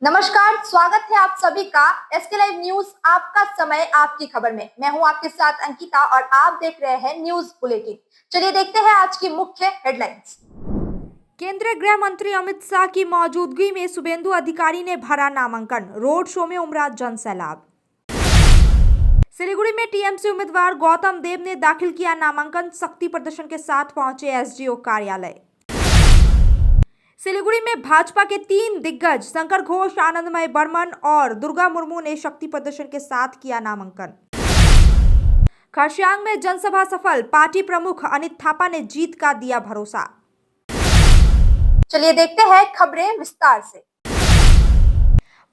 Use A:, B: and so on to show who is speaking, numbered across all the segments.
A: नमस्कार, स्वागत है आप सभी का एसके लाइव न्यूज। आपका समय आपकी खबर में। मैं हूं आपके साथ अंकिता और आप देख रहे हैं न्यूज बुलेटिन। चलिए देखते हैं आज की मुख्य हेडलाइंस। केंद्रीय गृह मंत्री अमित शाह की मौजूदगी में शुभेंदु अधिकारी ने भरा नामांकन। रोड शो में उमड़ा जनसैलाब। सिलीगुड़ी में टीएमसी उम्मीदवार गौतम देव ने दाखिल किया नामांकन। शक्ति प्रदर्शन के साथ पहुंचे एसडीओ कार्यालय। सिलीगुड़ी में भाजपा के 3 दिग्गज शंकर घोष, आनंदमय बर्मन और दुर्गा मुर्मू ने शक्ति प्रदर्शन के साथ किया नामांकन। खरसांग में जनसभा सफल। पार्टी प्रमुख अनित थापा ने जीत का दिया भरोसा। चलिए देखते हैं खबरें विस्तार से।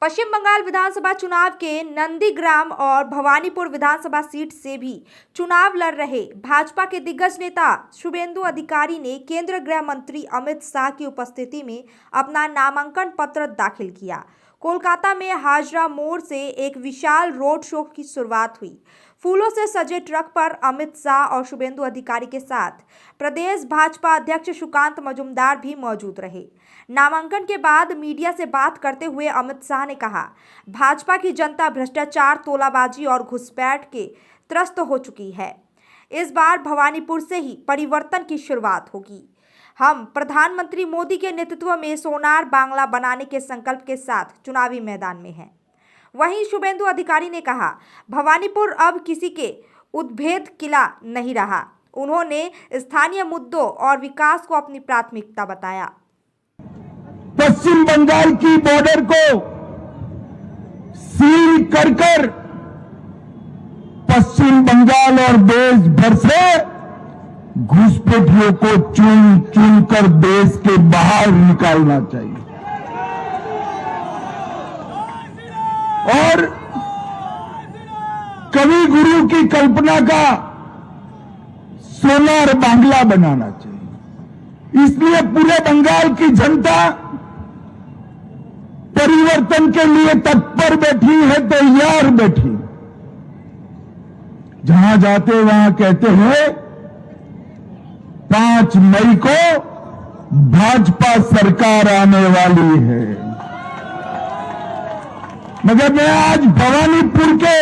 A: पश्चिम बंगाल विधानसभा चुनाव के नंदीग्राम और भवानीपुर विधानसभा सीट से भी चुनाव लड़ रहे भाजपा के दिग्गज नेता शुभेंदु अधिकारी ने केंद्रीय गृह मंत्री अमित शाह की उपस्थिति में अपना नामांकन पत्र दाखिल किया। कोलकाता में हाजरा मोड़ से एक विशाल रोड शो की शुरुआत हुई। फूलों से सजे ट्रक पर अमित शाह और शुभेंदु अधिकारी के साथ प्रदेश भाजपा अध्यक्ष सुकांत मजूमदार भी मौजूद रहे। नामांकन के बाद मीडिया से बात करते हुए अमित शाह ने कहा, भाजपा की जनता भ्रष्टाचार, तोलाबाजी और घुसपैठ के त्रस्त हो चुकी है। इस बार भवानीपुर से ही परिवर्तन की शुरुआत होगी। हम प्रधानमंत्री मोदी के नेतृत्व में सोनार बांग्ला बनाने के संकल्प के साथ चुनावी मैदान में हैं। वहीं शुभेंदु अधिकारी ने कहा, भवानीपुर अब किसी के उद्भेद किला नहीं रहा। उन्होंने स्थानीय मुद्दों और विकास को अपनी प्राथमिकता बताया।
B: पश्चिम बंगाल की बॉर्डर को सील कर पश्चिम बंगाल और देश भर से घुसपैठियों को चुन चुन कर देश के बाहर निकालना चाहिए और कवि गुरु की कल्पना का सोनार बांग्ला बनाना चाहिए। इसलिए पूरे बंगाल की जनता परिवर्तन के लिए तत्पर बैठी है, तैयार बैठी। जहां जाते वहां कहते हैं 5 मई को भाजपा सरकार आने वाली है। मगर मैं आज भवानीपुर के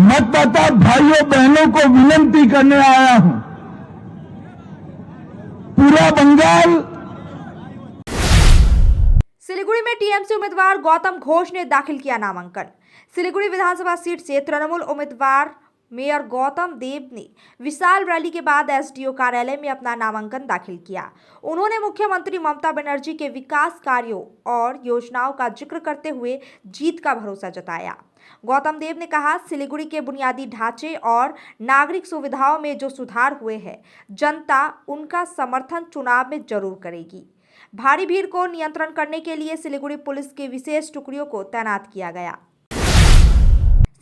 B: मतदाता भाइयों बहनों को विनती करने आया हूं। पूरा बंगाल।
A: सिलीगुड़ी में टीएमसी उम्मीदवार गौतम घोष ने दाखिल किया नामांकन। सिलीगुड़ी विधानसभा सीट से तृणमूल उम्मीदवार मेयर गौतम देव ने विशाल रैली के बाद एसडीओ कार्यालय में अपना नामांकन दाखिल किया। उन्होंने मुख्यमंत्री ममता बनर्जी के विकास कार्यों और योजनाओं का जिक्र करते हुए जीत का भरोसा जताया। गौतम देव ने कहा, सिलीगुड़ी के बुनियादी ढांचे और नागरिक सुविधाओं में जो सुधार हुए हैं, जनता उनका समर्थन चुनाव में जरूर करेगी। भारी भीड़ को नियंत्रण करने के लिए सिलीगुड़ी पुलिस की विशेष टुकड़ियों को तैनात किया गया।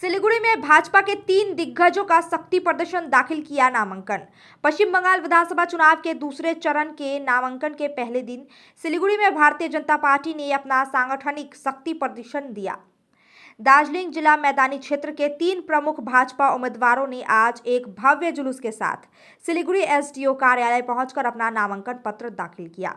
A: सिलीगुड़ी में भाजपा के 3 दिग्गजों का शक्ति प्रदर्शन दाखिल किया नामांकन। पश्चिम बंगाल विधानसभा चुनाव के दूसरे चरण के नामांकन के पहले दिन सिलीगुड़ी में भारतीय जनता पार्टी ने अपना सांगठनिक शक्ति प्रदर्शन दिया। दार्जिलिंग जिला मैदानी क्षेत्र के 3 प्रमुख भाजपा उम्मीदवारों ने आज एक भव्य जुलूस के साथ सिलीगुड़ी एसडीओ कार्यालय पहुंचकर अपना नामांकन पत्र दाखिल किया।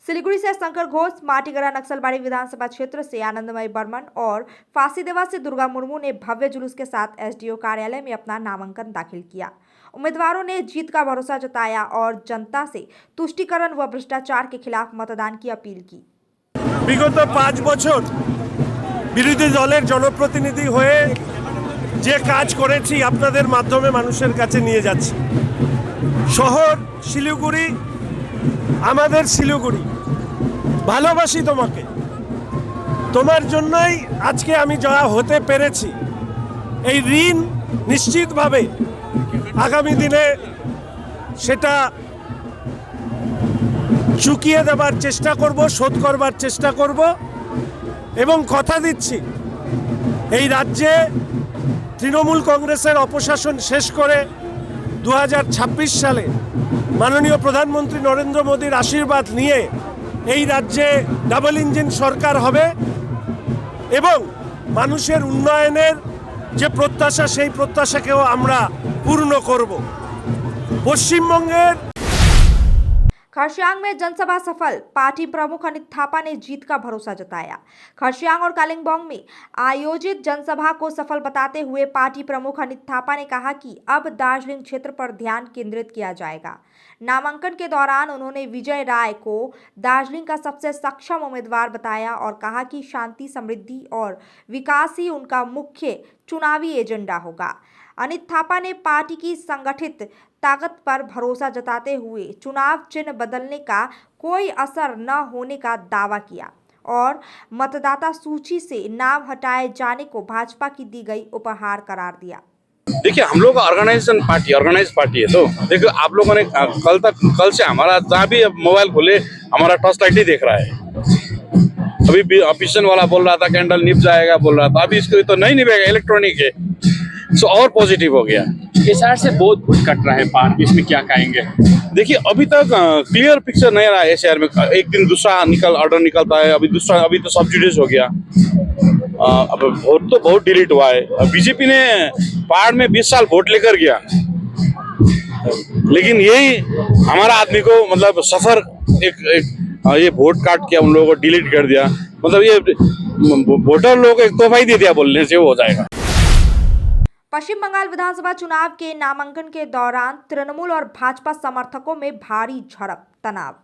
A: सिलीगुड़ी से शंकर घोष, माटीगड़ा नक्सलबाड़ी विधानसभा क्षेत्र से आनंदमय बर्मन और फांसीदेवा से दुर्गा मुर्मू ने भव्य जुलूस के साथ एसडीओ कार्यालय में अपना नामांकन दाखिल किया। उम्मीदवारों ने जीत का भरोसा जताया और जनता से तुष्टीकरण व भ्रष्टाचार के खिलाफ मतदान की अपील की।
C: विगत 5 বছর বিরোধী দলের জনপ্রতিনিধি হয়ে যে কাজ করেছি আপনাদের মাধ্যমে মানুষের কাছে নিয়ে যাচ্ছি। শহর শিলিগুড়ি, আমাদের শিলিগুড়ি, ভালোবাসি তোমাকে। তোমার জন্যই আজকে আমি যা হতে পেরেছি। এই ঋণ নিশ্চিতভাবে আগামী দিনে সেটা চুকিয়ে দেবার চেষ্টা করব, শোধ করবার চেষ্টা করব এবং কথা দিচ্ছি এই রাজ্যে তৃণমূল কংগ্রেসের অপশাসন শেষ করে 2026 সালে মাননীয় প্রধানমন্ত্রী নরেন্দ্র মোদীর আশীর্বাদ নিয়ে এই রাজ্যে ডাবল ইঞ্জিন সরকার হবে এবং মানুষের উন্নয়নের যে প্রত্যাশা সেই প্রত্যাশাকেও আমরা পূর্ণ করব। পশ্চিমবঙ্গের
A: खरसियांग में जनसभा सफल, पार्टी प्रमुख अनित थापा ने जीत का भरोसा जताया। खरसियांग और कालिम्पोंग में आयोजित जनसभा को सफल बताते हुए पार्टी प्रमुख अनित थापा ने कहा कि अब दार्जिलिंग क्षेत्र पर ध्यान केंद्रित किया जाएगा। नामांकन के दौरान उन्होंने विजय राय को दार्जिलिंग का सबसे सक्षम उम्मीदवार बताया और कहा कि शांति, समृद्धि और विकास ही उनका मुख्य चुनावी एजेंडा होगा। अनित थापा ने पार्टी की संगठित ताकत पर भरोसा जताते हुए चुनाव चिन्ह बदलने का कोई असर न होने का दावा किया और मतदाता सूची से नाम हटाए जाने को भाजपा की दी गई उपहार करार दिया।
D: देखिए, हम लोग का ऑर्गेनाइज पार्टी है। तो देखो, आप लोगों ने कल से हमारा जहाँ भी मोबाइल खोले हमारा टॉर्च लाइट ही देख रहा है। अभी भी ऑफिशियल वाला बोल रहा था कैंडल निभ जाएगा बोल रहा था, अभी इसको तो नहीं निभेगा, इलेक्ट्रॉनिक है। सो और पॉजिटिव हो गया।
E: केसार से बहुत कट रहा है पार्ट, इसमें क्या कहेंगे?
D: देखिए, अभी तक क्लियर पिक्चर नहीं रहा है शहर में। एक दिन दूसरा ऑर्डर निकलता है, अभी तो सब्सिडाइज हो गया। अब वोट तो बहुत डिलीट हुआ है। बीजेपी ने पहाड़ में 20 साल वोट लेकर गया, लेकिन यही हमारा आदमी को मतलब सफर ये वोट काट के उन लोगों को डिलीट कर दिया। मतलब ये वोटर लोगों को एक तोहफा ही दे दिया, बोलने से वो हो जाएगा।
A: पश्चिम बंगाल विधानसभा चुनाव के नामांकन के दौरान तृणमूल और भाजपा समर्थकों में भारी झड़प, तनाव।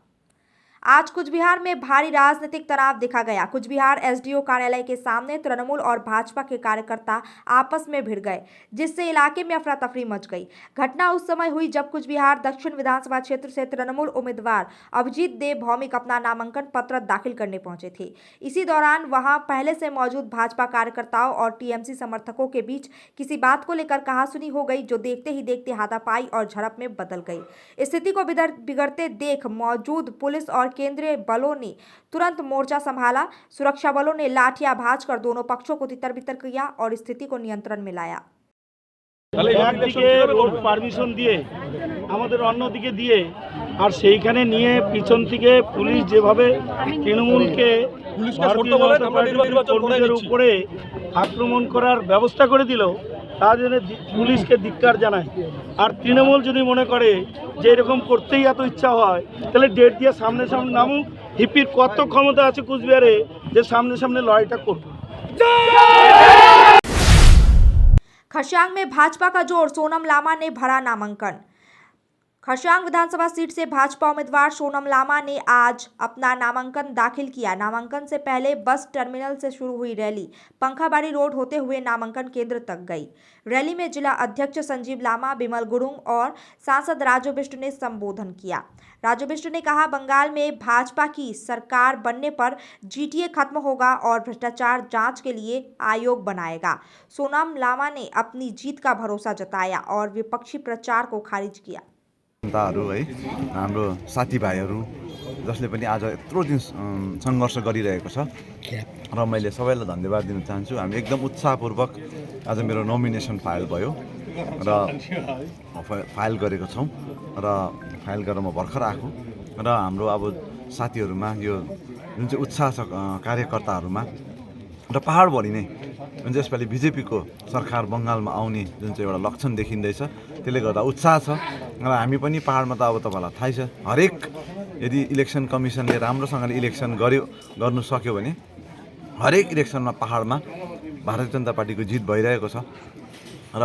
A: आज कुछ बिहार में भारी राजनीतिक तनाव देखा गया। कुछ बिहार एसडीओ कार्यालय के सामने तृणमूल और भाजपा के कार्यकर्ता आपस में भिड़ गए, जिससे इलाके में अफरा तफरी मच गई। घटना उस समय हुई जब कुछ बिहार दक्षिण विधानसभा क्षेत्र से तृणमूल उम्मीदवार अभिजीत देव भौमिक अपना नामांकन पत्र दाखिल करने पहुंचे थे। इसी दौरान वहां पहले से मौजूद भाजपा कार्यकर्ताओं और टीएमसी समर्थकों के बीच किसी बात को लेकर कहासुनी हो गई, जो देखते ही देखते हाथापाई और झड़प में बदल गई। स्थिति को बिगड़ते देख मौजूद पुलिस और केंद्रीय बलों ने तुरंत मोर्चा संभाला। सुरक्षा बलों ने लाठियां भांजकर दोनों पक्षों को तितर बितर किया और स्थिति को नियंत्रण में लाया।
F: একদিকে রোড পারমিশন দিয়ে আমাদের অন্যদিকে দিয়ে আর সেইখানে নিয়ে পিছন থেকে পুলিশ যেভাবে তৃণমূলকে কর্মীদের উপরে আক্রমণ করার ব্যবস্থা করে দিল, তার জন্য পুলিশকে ধিক্কার জানায়। আর তৃণমূল যদি মনে করে যে এরকম করতেই এত ইচ্ছা হয়, তাহলে ডেট দিয়ে সামনে সামনে নামুক। হিপির কত ক্ষমতা আছে কুচবিহারে যে সামনে সামনে লড়াইটা করবে।
A: खरसियांग में भाजपा का जोर, सोनम लामा ने भरा नामांकन। खरसियांग विधानसभा सीट से भाजपा उम्मीदवार सोनम लामा ने आज अपना नामांकन दाखिल किया। नामांकन से पहले बस टर्मिनल से शुरू हुई रैली पंखाबाड़ी रोड होते हुए नामांकन केंद्र तक गई। रैली में जिला अध्यक्ष संजीव लामा, बिमल गुरुंग और सांसद राजू बिष्ट ने संबोधन किया। राजू बिष्ट ने कहा, बंगाल में भाजपा की सरकार बनने पर जीटीए खत्म होगा और भ्रष्टाचार जांच के लिए आयोग बनाएगा। सोनम लामा ने अपनी जीत का भरोसा जताया और विपक्षी प्रचार को खारिज किया।
G: जनताहरू है, हाम्रो साथीभाइहरू जसले पनि आज यत्रो दिन सङ्घर्ष गरिरहेको छ र मैले सबैलाई धन्यवाद दिन चाहन्छु। हामी एकदम उत्साहपूर्वक आज मेरो नोमिनेसन फाइल भयो र फाइल गरेको छौँ र फाइल गरेर म भर्खर आएको र हाम्रो अब साथीहरूमा यो जुन चाहिँ उत्साह छ कार्यकर्ताहरूमा र पहाडभरि नै जुन चाहिँ यसपालि बिजेपीको सरकार बङ्गालमा आउने जुन चाहिँ एउटा लक्षण देखिँदैछ, त्यसले गर्दा उत्साह छ र हामी पनि पहाडमा त अब तपाईँलाई थाहै छ, हरेक यदि इलेक्सन कमिसनले राम्रोसँगले इलेक्सन गर्नु सक्यो भने हरेक इलेक्सनमा पहाडमा भारतीय जनता पार्टीको जित भइरहेको छ र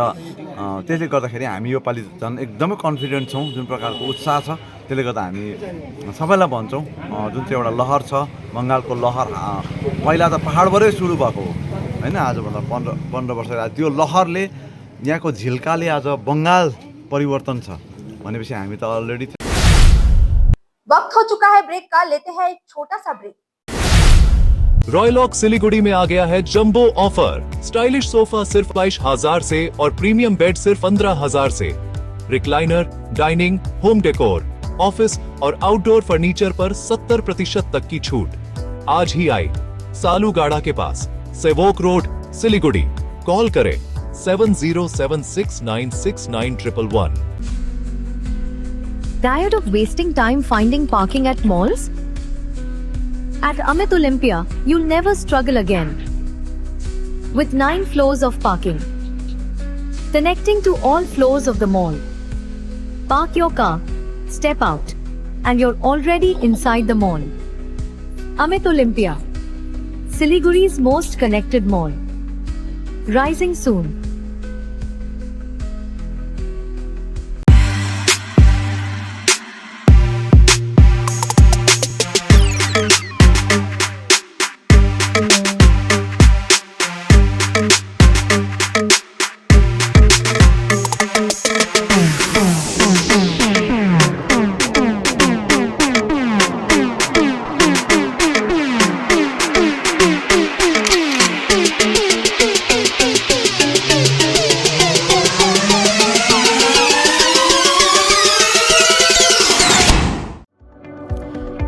G: त्यसले गर्दाखेरि हामी यो पालि झन् एकदमै कन्फिडेन्ट छौँ। जुन प्रकारको उत्साह छ त्यसले गर्दा हामी सबैलाई भन्छौँ, जुन चाहिँ एउटा लहर छ बङ्गालको लहर, पहिला त पहाडबाटै सुरु भएको हो होइन, आजभन्दा 15 वर्ष आज त्यो लहरले यहाँको झिल्काले आज बङ्गाल परिवर्तन छ भनेपछि हामी त अलरेडी।
A: वक्त हो चुका है ब्रेक का, लेते हैं एक छोटा सा ब्रेक।
H: रॉयलॉक सिलीगुड़ी में आ गया है जंबो ऑफर। स्टाइलिश सोफा सिर्फ 22,000 से और प्रीमियम बेड सिर्फ 15,000 से। Recliner, dining, home decor, office और आउटडोर फर्नीचर पर 70% तक की छूट। आज ही आए सालूगाड़ा के पास, सेवोक रोड, सिलीगुड़ी। कॉल करें 7076969111।
I: Tired of wasting time finding parking at malls? At Amit Olympia, you'll never struggle again. With 9 floors of parking, connecting to all floors of the mall. Park your car, step out, and you're already inside the mall. Amit Olympia, Siliguri's most connected mall. Rising soon.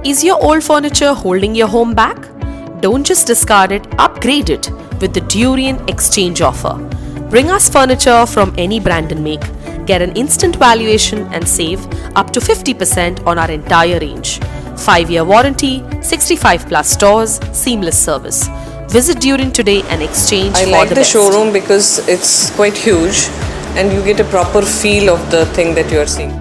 J: Is your old furniture holding your home back? Don't just discard it, upgrade it with the Durian Exchange offer. Bring us furniture from any brand and make. Get an instant valuation and save up to 50% on our entire range. 5-year warranty, 65 plus stores, seamless service. Visit Durian today and exchange
K: I
J: for
K: like
J: the
K: the
J: best.
K: showroom because it's quite huge and you get a proper feel of the thing that you are seeing.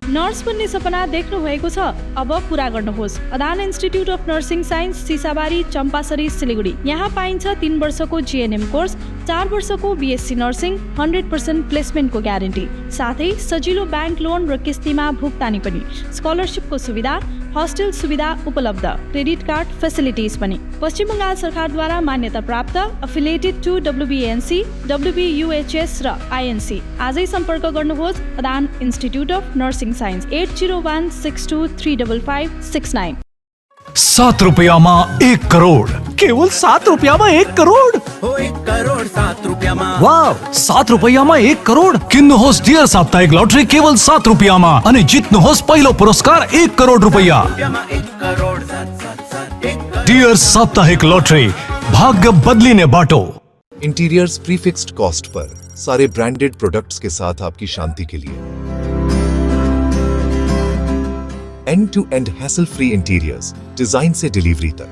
L: Nurse बन्ने सपना देख्नु भएको छ? अब पूरा गर्नुहोस्। Adan institute of nursing science, Sisabari, Champasari, Siliguri. यहाँ पाइन्छ 3 वर्षको जीएनएम कोर्स, 4 वर्षको बीएससी नर्सिङ, 100% प्लेसमेन्टको ग्यारेन्टी, साथै सजिलो ब्याङ्क लोन र किस्तीमा भुक्तानी पनि, स्कलरसिपको सुविधा, हस्टेल सुविधा उपलब्ध, क्रेडिट कार्ड फेसिलिटिज पनि। पश्चिम बङ्गाल सरकारद्वारा मान्यता प्राप्त, affiliated to WBNC, WBUHS raw INC। आजै सम्पर्क गर्नुहोस् Adan institute of nursing signs 8016235569।
H: 7 रुपयामा 1 crore, केवल 7 रुपयामा 1 करोड।
M: 1 करोड 7 रुपयामा।
H: वाव, 7 रुपयामा 1 करोड। किन्नुहोस् डियर साप्ताहिक लटरी केवल 7 रुपयामा अनि जित्नुहोस् पहिलो पुरस्कार 1 करोड रुपैयाँ। डियर साप्ताहिक लटरी, भाग्य बदलिने बाटो।
N: इंटीरियर्स प्रीफिक्स्ड कॉस्ट पर, सारे ब्रांडेड प्रोडक्ट्स के साथ आपकी शांति के लिए। End to end hassle free interiors, design से डिलीवरी तक।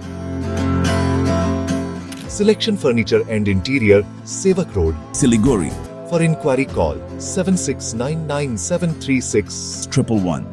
N: Selection furniture and interior, Sevoke road, Siliguri. For enquiry call 7699736111.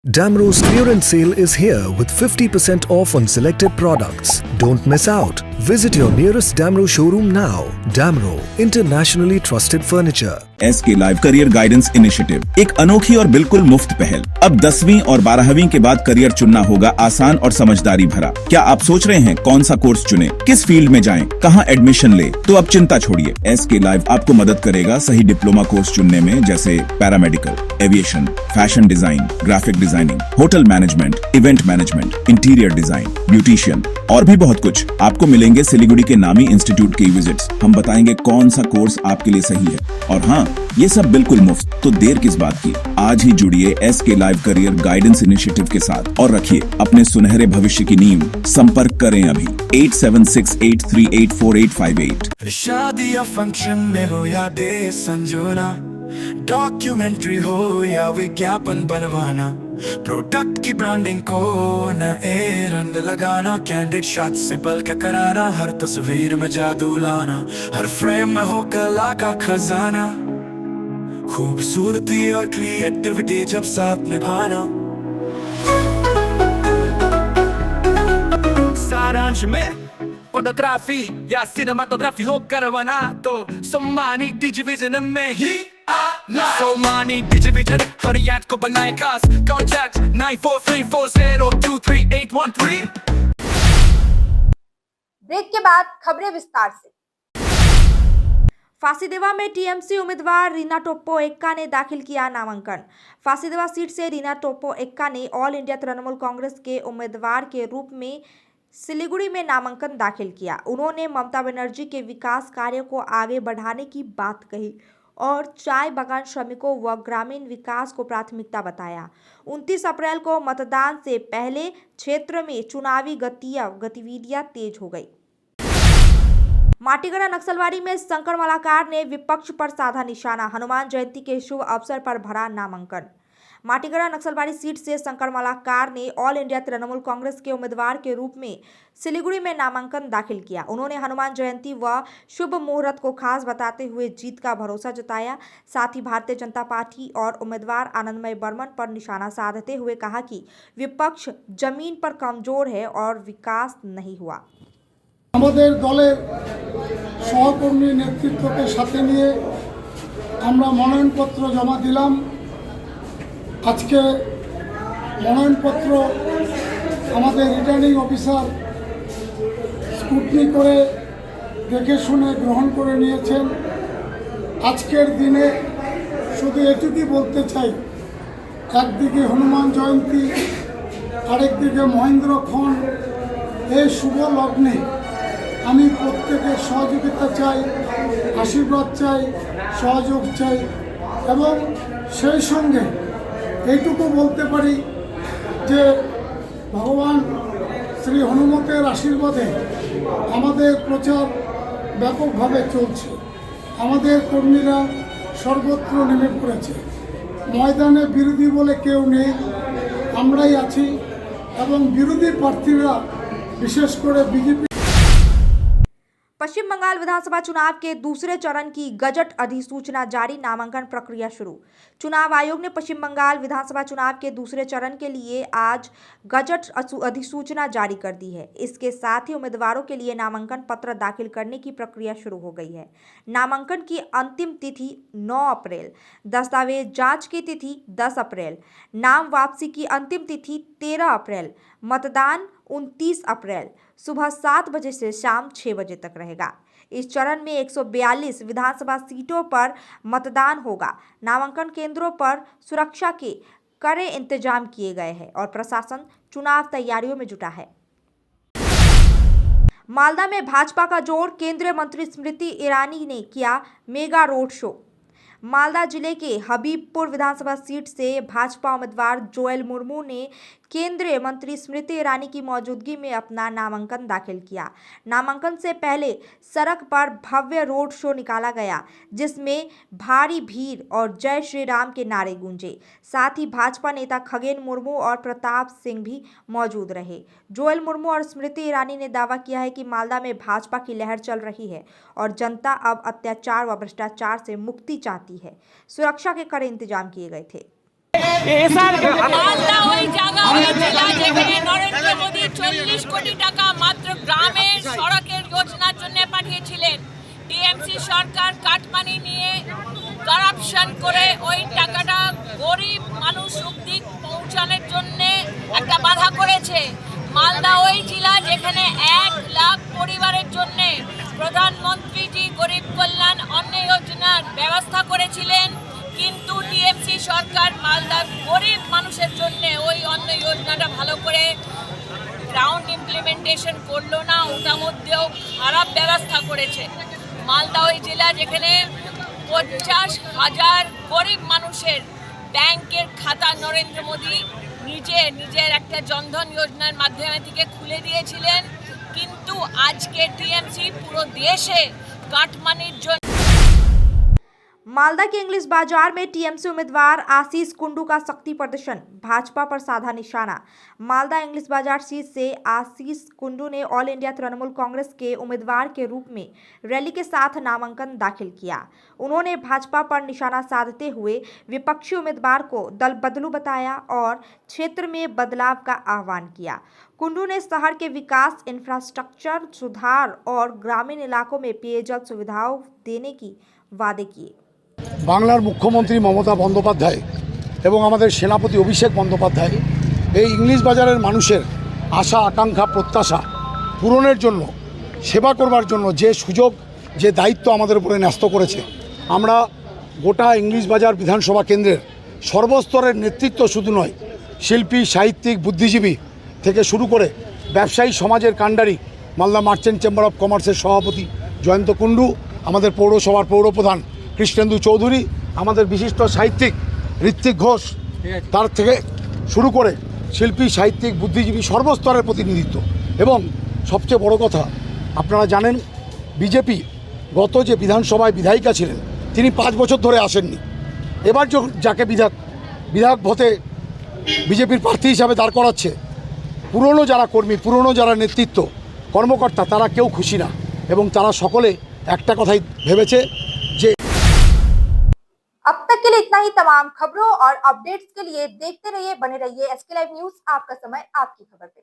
O: Damro's clearance sale is here with 50% off on selected products. Don't miss out. Visit your nearest Damro showroom now. Damro, internationally trusted furniture.
P: SK live career guidance initiative, एक अनोखी और बिल्कुल मुफ्त पहल। अब 10वीं और 12वीं के बाद करियर चुनना होगा आसान और समझदारी भरा। क्या आप सोच रहे हैं कौन सा कोर्स चुने, किस फील्ड में जाएं, कहां एडमिशन ले? तो अब चिंता छोड़िए, SK लाइव आपको मदद करेगा सही डिप्लोमा कोर्स चुनने में, जैसे paramedical, aviation, fashion design, graphic designing, hotel management, event management, interior design, beautician और भी बहुत कुछ। आपको मिलेंगे सिलीगुड़ी के नामी इंस्टीट्यूट के विजिट्स। हम बताएंगे कौन सा कोर्स आपके लिए सही है, और हाँ, ये सब बिल्कुल मुफ्त। तो देर किस बात की, आज ही जुड़िए SK live career guidance initiative के साथ और रखिए अपने सुनहरे भविष्य की नींव। संपर्क करें अभी 8768384858।
M: शादी या फंक्शन में हो या डे संजोना, डॉक्यूमेंट्री हो या विज्ञापन बनवाना, प्रोडक्ट की ब्रांडिंग को नए रंग लगाना, कैंडिड शॉट से बल्कि कराना, हर तस्वीर में जादू लाना, हर फ्रेम में हो कला का खजाना, खूबसूरती और क्रिएटिविटी जब साथ निभाना। सारांश में फोटोग्राफी या सिनेमाटोग्राफी हो करवाना, तो सम्मानी डिजिविजन में ही आना। सम्मानी डिजिविजन हर याद को बनाए खास। कॉन्टैक्ट 9434023813।
A: ब्रेक के बाद खबरें विस्तार से। फांसीदेवा में टीएमसी उम्मीदवार रीना टोप्पो एक्का ने दाखिल किया नामांकन। फांसीदेवा सीट से रीना टोप्पो एक्का ने ऑल इंडिया तृणमूल कांग्रेस के उम्मीदवार के रूप में सिलीगुड़ी में नामांकन दाखिल किया। उन्होंने ममता बनर्जी के विकास कार्यों को आगे बढ़ाने की बात कही और चाय बागान श्रमिकों व ग्रामीण विकास को प्राथमिकता बताया। 29 अप्रैल को मतदान से पहले क्षेत्र में चुनावी गतिविधियां तेज हो गई। माटीगढ़ नक्सलवाड़ी में शंकर मालाकार ने विपक्ष पर साधा निशाना। हनुमान जयंती के शुभ अवसर पर भरा नामांकन। माटीगढ़ा नक्सलबाड़ी सीट से शंकर मलाकार ने ऑल इंडिया तृणमूल कांग्रेस के उम्मीदवार के रूप में सिलीगुड़ी में नामांकन दाखिल किया। उन्होंने हनुमान जयंती व शुभ मुहूर्त को खास बताते हुए जीत का भरोसा जताया। साथ ही भारतीय जनता पार्टी और उम्मीदवार आनंदमय बर्मन पर निशाना साधते हुए कहा कि विपक्ष जमीन पर कमजोर है और विकास नहीं हुआ।
Q: আমাদের দলের সহকর্মী নেতৃত্বকে সাথে নিয়ে আমরা মনোনয়নপত্র জমা দিলাম। আজকে মনোনয়নপত্র আমাদের রিটার্নিং অফিসার স্ক্রুটনি করে দেখে শুনে গ্রহণ করে নিয়েছেন। আজকের দিনে শুধু এটুকুই বলতে চাই, একদিকে হনুমান জয়ন্তী, আরেকদিকে মহেন্দ্রক্ষণ, এই শুভ লগ্নে আমি প্রত্যেকের সহযোগিতা চাই, আশীর্বাদ চাই, সহযোগ চাই এবং সেই সঙ্গে এইটুকু বলতে পারি যে ভগবান শ্রী হনুমতের আশীর্বাদে আমাদের প্রচার ব্যাপকভাবে চলছে। আমাদের কর্মীরা সর্বত্র নেমে পড়েছে। ময়দানে বিরোধী বলে কেউ নেই, আমরাই আছি এবং বিরোধী প্রার্থীরা বিশেষ করে बीजेपी।
A: पश्चिम बंगाल विधानसभा चुनाव के दूसरे चरण की गजट अधिसूचना जारी, नामांकन प्रक्रिया शुरू। चुनाव आयोग ने पश्चिम बंगाल विधानसभा चुनाव के दूसरे चरण के लिए आज गजट अधिसूचना जारी कर दी है। इसके साथ ही उम्मीदवारों के लिए नामांकन पत्र दाखिल करने की प्रक्रिया शुरू हो गई है। नामांकन की अंतिम तिथि 9 अप्रैल, दस्तावेज जांच की तिथि 10 अप्रैल, नाम वापसी की अंतिम तिथि 13 अप्रैल, मतदान 29 अप्रैल सुबह 7 बजे से शाम 6 बजे तक रहेगा। इस चरण में 142 विधानसभा सीटों पर मतदान होगा। नामांकन केंद्रों पर सुरक्षा के कड़े इंतजाम किए गए हैं और प्रशासन चुनाव तैयारियों में जुटा है। मालदा में भाजपा का जोर, केंद्रीय मंत्री स्मृति ईरानी ने किया मेगा रोड शो। मालदा जिले के हबीबपुर विधानसभा सीट से भाजपा उम्मीदवार जोएल मुर्मू ने केंद्रीय मंत्री स्मृति ईरानी की मौजूदगी में अपना नामांकन दाखिल किया। नामांकन से पहले सड़क पर भव्य रोड शो निकाला गया, जिसमें भारी भीड़ और जय श्री राम के नारे गूंजे। साथ ही भाजपा नेता खगेन मुर्मू और प्रताप सिंह भी मौजूद रहे। जोएल मुर्मू और स्मृति ईरानी ने दावा किया है कि मालदा में भाजपा की लहर चल रही है और जनता अब अत्याचार व भ्रष्टाचार से मुक्ति चाहती है। सुरक्षा के कड़े इंतजाम किए गए थे।
R: মালদা ওই জায়গা ওই জেলা যেখানে নরেন্দ্র মোদী 40 কোটি টাকা মাত্র গ্রামের সড়কের যোজনার জন্য পাঠিয়েছিলেন। টিএমসি সরকার কাটমানি নিয়ে করাপশন করে ওই টাকাটা গরিব মানুষ অবধি পৌঁছানোর জন্য একটা বাধা করেছে। মালদা ওই জেলা যেখানে 1 লাখ পরিবারের জন্য প্রধানমন্ত্রীজি গরিব কল্যাণ অন্ন যোজনার ব্যবস্থা করেছিলেন, কিন্তু টিএমসি সরকার মালদার গরিব মানুষের জন্য ওই অন্ন যোজনাটা ভালো করে গ্রাউন্ড ইমপ্লিমেন্টেশন করলো না, ওটার মধ্যেও খারাপ ব্যবস্থা করেছে। মালদা ওই জেলা যেখানে 50,000 গরিব মানুষের ব্যাংকের খাতা নরেন্দ্র মোদী নিজের একটা জনধন যোজনার মাধ্যমে থেকে খুলে দিয়েছিলেন, কিন্তু আজকে টিএমসি পুরো দেশে কাটমানির জন্য।
A: मालदा के इंग्लिश बाजार में टीएमसी उम्मीदवार आशीष कुंडू का शक्ति प्रदर्शन, भाजपा पर साधा निशाना। मालदा इंग्लिश बाजार सीट से आशीष कुंडू ने ऑल इंडिया तृणमूल कांग्रेस के उम्मीदवार के रूप में रैली के साथ नामांकन दाखिल किया। उन्होंने भाजपा पर निशाना साधते हुए विपक्षी उम्मीदवार को दल बदलू बताया और क्षेत्र में बदलाव का आह्वान किया। कुंडू ने शहर के विकास, इंफ्रास्ट्रक्चर सुधार और ग्रामीण इलाकों में पेयजल सुविधाओं देने की वादे किए।
Q: বাংলার মুখ্যমন্ত্রী মমতা বন্দ্যোপাধ্যায় এবং আমাদের সেনাপতি অভিষেক বন্দ্যোপাধ্যায় এই ইংলিশ বাজারের মানুষের আশা আকাঙ্ক্ষা প্রত্যাশা পূরণের জন্য, সেবা করবার জন্য যে সুযোগ যে দায়িত্ব আমাদের উপরে ন্যস্ত করেছে, আমরা গোটা ইংলিশ বাজার বিধানসভা কেন্দ্রের সর্বস্তরের নেতৃত্ব শুধু নয়, শিল্পী, সাহিত্যিক, বুদ্ধিজীবী থেকে শুরু করে ব্যবসায়ী সমাজের কাণ্ডারি, মালদা মার্চেন্ট চেম্বার অফ কমার্সের সভাপতি জয়ন্ত কুণ্ডু, আমাদের পৌরসভার পৌরপ্রধান কৃষ্ণেন্দু চৌধুরী, আমাদের বিশিষ্ট সাহিত্যিক ঋত্বিক ঘোষ, তার থেকে শুরু করে শিল্পী, সাহিত্যিক, বুদ্ধিজীবী সর্বস্তরের প্রতিনিধিত্ব। এবং সবচেয়ে বড় কথা, আপনারা জানেন বিজেপি গত যে বিধানসভায় বিধায়িকা ছিলেন তিনি 5 বছর ধরে আসেননি। এবার যাকে বিধায়ক ভোটে বিজেপির প্রার্থী হিসাবে দাঁড় করাচ্ছে, পুরনো যারা কর্মী, পুরনো যারা নেতৃত্ব কর্মকর্তা, তারা কেউ খুশি না এবং তারা সকলে একটা কথাই ভেবেছে যে
A: अब तक के लिए इतना ही। तमाम खबरों और अपडेट्स के लिए देखते रहिए, बने रहिए SK लाइव न्यूज। आपका समय आपकी खबर पे।